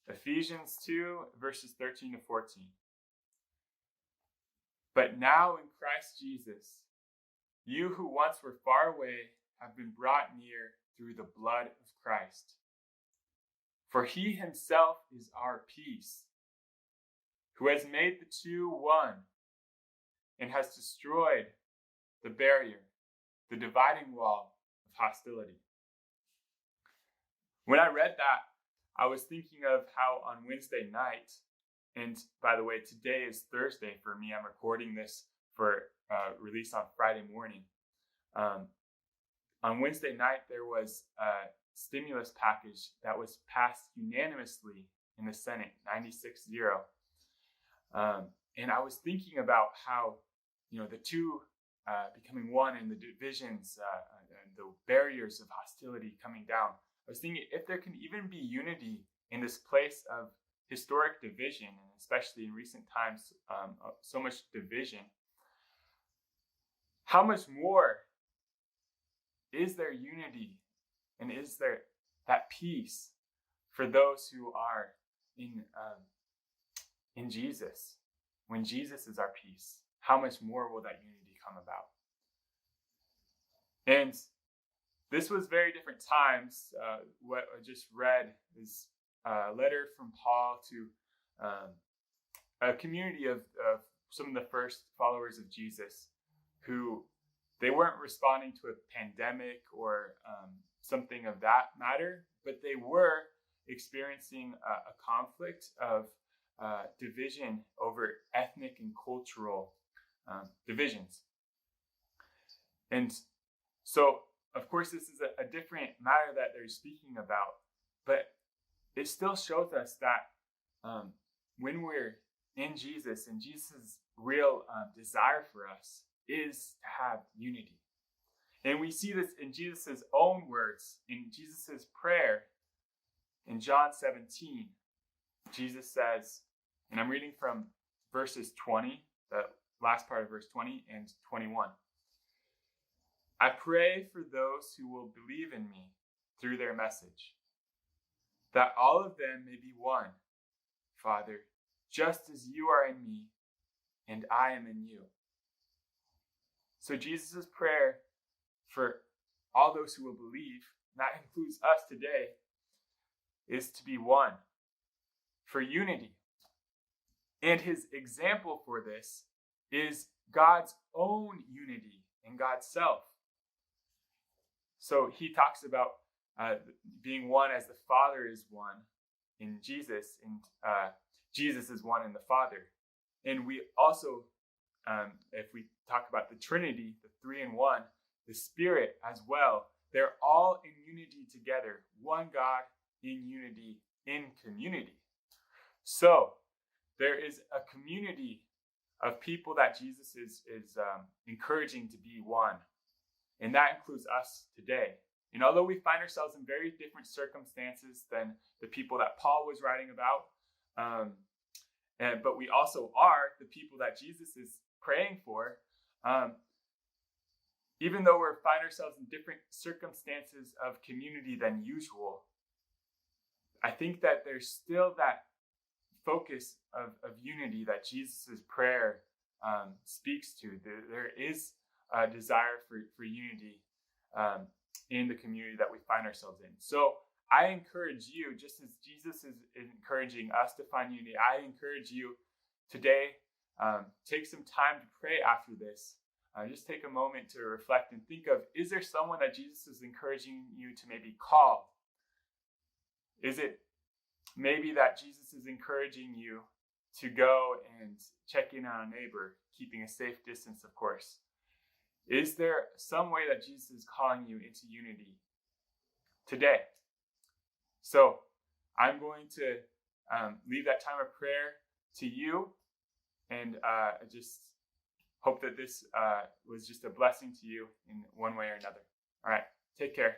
Ephesians 2, verses 13 to 14. But now in Christ Jesus, you who once were far away have been brought near through the blood of Christ. For he himself is our peace, who has made the two one, and has destroyed the barrier, the dividing wall of hostility. When I read that, I was thinking of how on Wednesday night, and by the way, today is Thursday for me. I'm recording this for release on Friday morning. On Wednesday night, there was a stimulus package that was passed unanimously in the Senate, 96-0. And I was thinking about how, the two becoming one and the divisions, and the barriers of hostility coming down. I was thinking if there can even be unity in this place of historic division, and especially in recent times, so much division, how much more is there unity and is there that peace for those who are in Jesus? When Jesus is our peace, how much more will that unity come about? And this was very different times. What I just read is a letter from Paul to a community of some of the first followers of Jesus who they weren't responding to a pandemic or something of that matter, but they were experiencing a conflict of division over ethnic and cultural divisions. And so, of course, this is a different matter that they're speaking about, but it still shows us that when we're in Jesus, and Jesus' real desire for us is to have unity. And we see this in Jesus' own words, in Jesus' prayer in John 17. Jesus says, and I'm reading from verses 20, the last part of verse 20 and 21. I pray for those who will believe in me through their message, that all of them may be one, Father, just as you are in me and I am in you. So Jesus' prayer for all those who will believe, and that includes us today, is to be one, for unity. And his example for this is God's own unity in God's self. So he talks about being one as the Father is one in Jesus, and Jesus is one in the Father. And we also, if we talk about the Trinity, the three in one, the Spirit as well, they're all in unity together. One God in unity, in community. So there is a community of people that Jesus is encouraging to be one. And that includes us today. And although we find ourselves in very different circumstances than the people that Paul was writing about, but we also are the people that Jesus is praying for, even though we find ourselves in different circumstances of community than usual, I think that there's still that focus of unity that Jesus' prayer speaks to. There is a desire for unity in the community that we find ourselves in. So I encourage you, just as Jesus is encouraging us to find unity, I encourage you today, take some time to pray after this. Just take a moment to reflect and think of, is there someone that Jesus is encouraging you to maybe call? Is it maybe that Jesus is encouraging you to go and check in on a neighbor, keeping a safe distance, of course? Is there some way that Jesus is calling you into unity today? So I'm going to leave that time of prayer to you, and I just hope that this was just a blessing to you in one way or another. All right, take care.